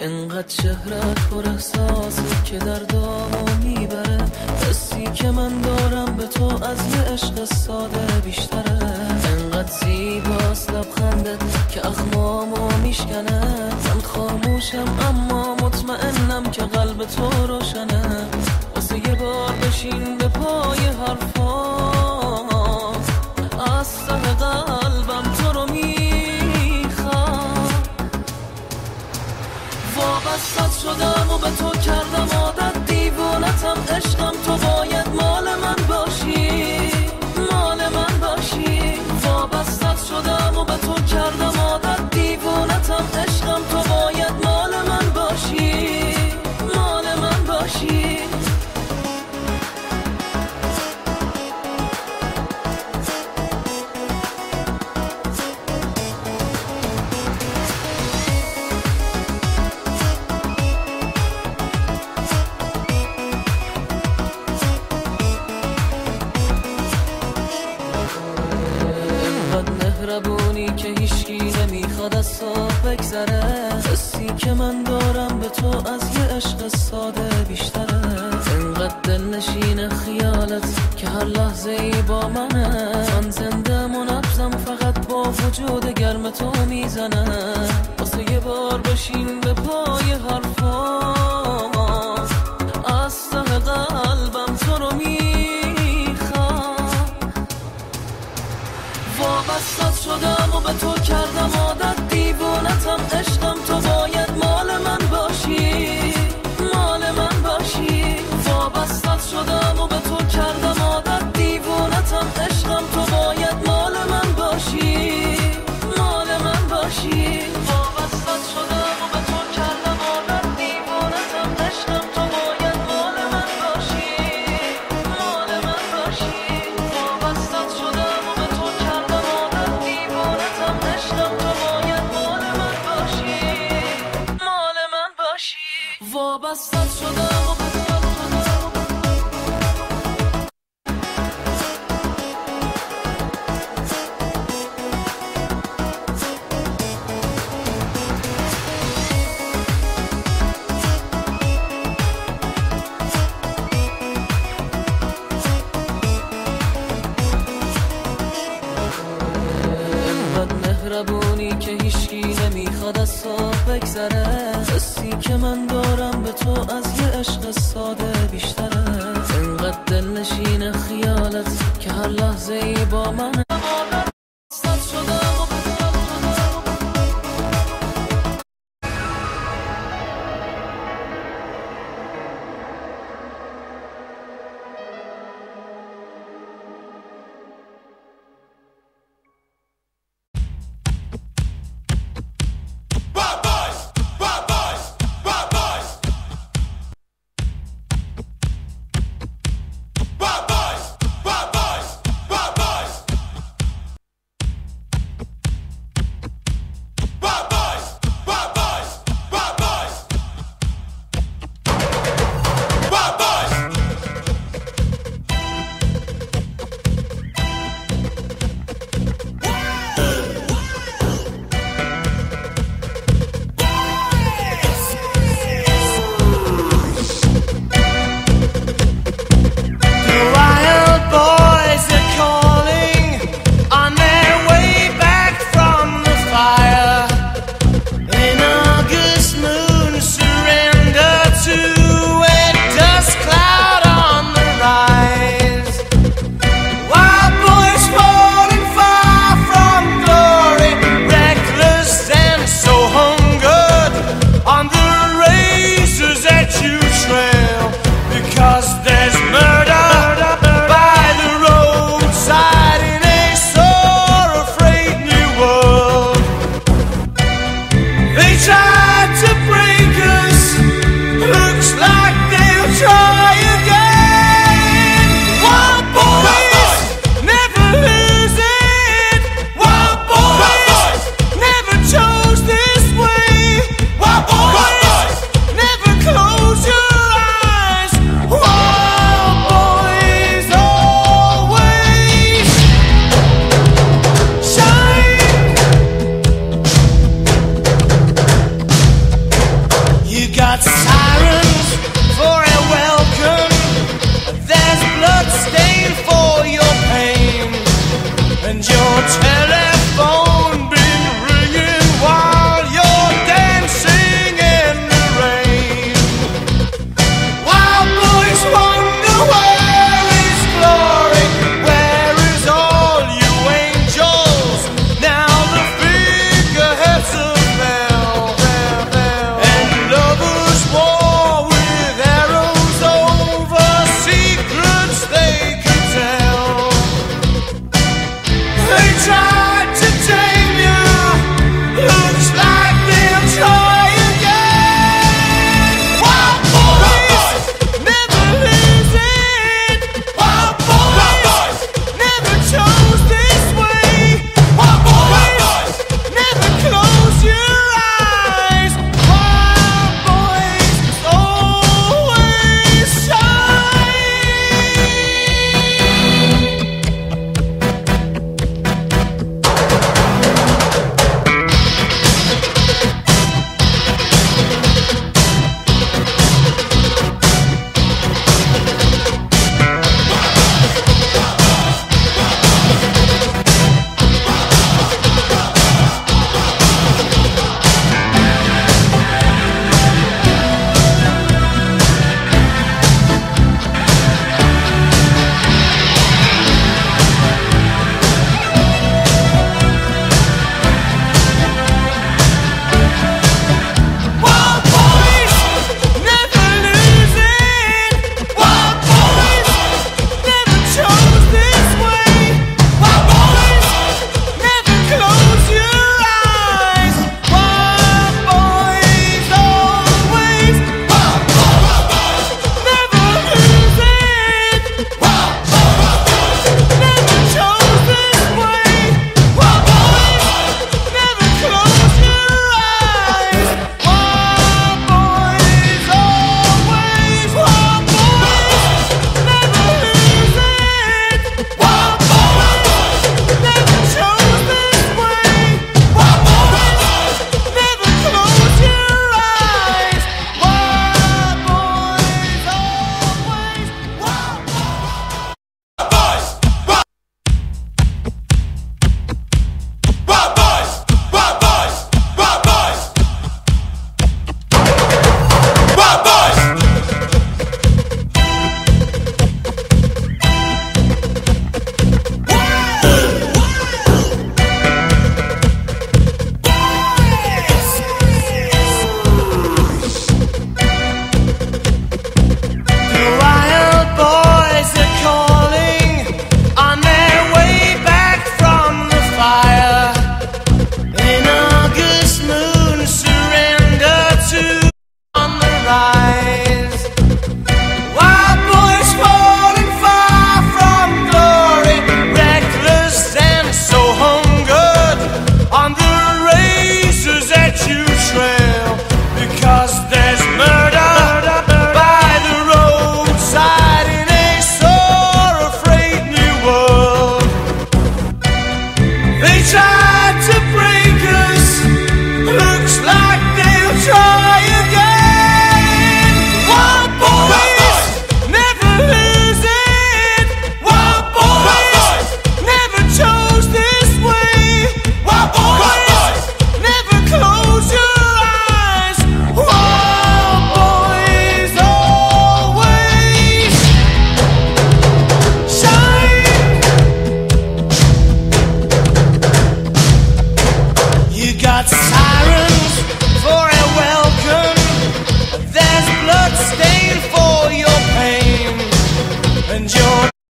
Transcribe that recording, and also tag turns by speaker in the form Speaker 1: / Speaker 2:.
Speaker 1: انقدر چهرت پر احساسه که دردامو میبره، حسی که من دارم به تو از یه عشق ساده بیشتره. انقدر زیباست لبخندت که اخمامو میشکنه، من خاموشم اما مطمئنم که قلب تو روشنه. واسه یه بار بشین به پای حرفام، از ته قلبم تو رو میخوام. وابستت شدم و به تو کردم عادت، دیوونتم عشقم، تو باید مال من باشی، مال من باشی. وابستت شدم و به تو کردم عادت، دیوونتم عشقم، تو باید مال من باشی، مال من باشی. مهربونی که هیچکی نمیخواد از تو بگذره، حسی که من دارم به تو از یه عشق ساده بیشتره. انقدر دلنشین خیالت که هر لحظه ای با منه، من زنده منبضم فقط با وجود گرم تو میزنه. واسه یه بار بشین به پای حرفام، از ته قلبم تو رو میخوام. وابستت شدم و به تو کردم عادت، دیوونتم عشقم، تو باید مال من باشی، مال من باشی. وابستت شدم و به تو کردم عادت، دیوونتم عشقم، تو باید مال من باشی، مال من باشی. وابستت شدم و به تو کردم عادت، دیوونتم عشقم، تو باید مال من باشی، مال من باشی. وابستت شدم و به تو کردم عادت، دیوونتم عشقم، تو باید مال من باشی، مال من باشی. وابستت شدم و به تو مهربونی که هیچکی نمیخواد از تو بگذره، حسی که من دارم به تو از یه عشق ساده بیشتره. انقدر دلنشین خیالت که هر لحظه ای با منه.
Speaker 2: توی چشم